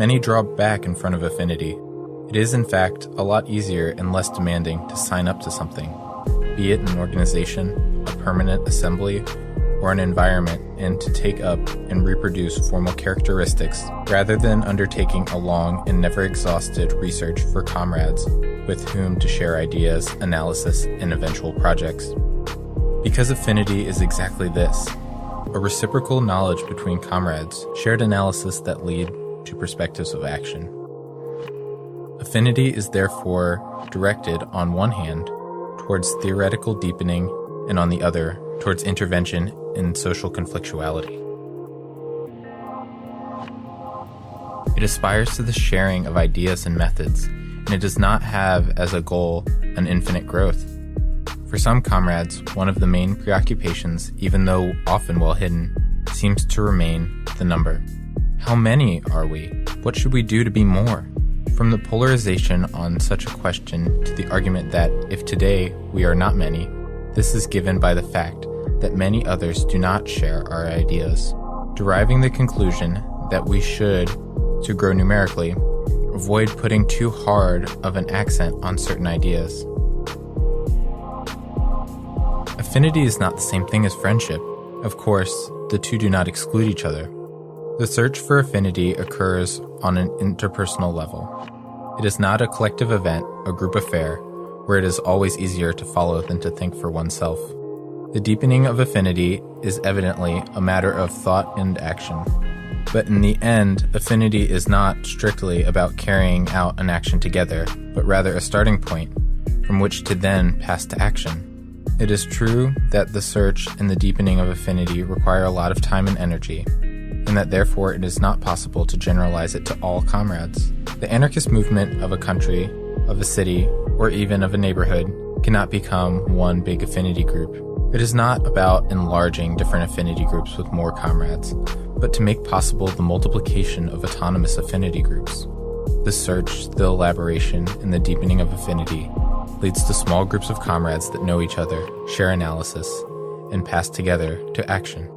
Many draw back in front of affinity. It is, in fact, a lot easier and less demanding to sign up to something, be it an organization, a permanent assembly, or an environment, and to take up and reproduce formal characteristics rather than undertaking a long and never exhausted research for comrades with whom to share ideas, analysis, and eventual projects. Because affinity is exactly this, a reciprocal knowledge between comrades, shared analysis that lead to perspectives of action. Affinity is therefore directed on one hand towards theoretical deepening and on the other towards intervention in social conflictuality. It aspires to the sharing of ideas and methods, and it does not have as a goal an infinite growth. For some comrades, one of the main preoccupations, even though often well hidden, seems to remain the number. How many are we? What should we do to be more? From the polarization on such a question to the argument that if today we are not many, this is given by the fact that many others do not share our ideas, deriving the conclusion that we should, to grow numerically, avoid putting too hard of an accent on certain ideas. Affinity is not the same thing as friendship. Of course, the two do not exclude each other. The search for affinity occurs on an interpersonal level. It is not a collective event, a group affair, where it is always easier to follow than to think for oneself. The deepening of affinity is evidently a matter of thought and action. But in the end, affinity is not strictly about carrying out an action together, but rather a starting point from which to then pass to action. It is true that the search and the deepening of affinity require a lot of time and energy, and that therefore it is not possible to generalize it to all comrades. The anarchist movement of a country, of a city, or even of a neighborhood cannot become one big affinity group. It is not about enlarging different affinity groups with more comrades, but to make possible the multiplication of autonomous affinity groups. The search, the elaboration, and the deepening of affinity leads to small groups of comrades that know each other, share analysis, and pass together to action.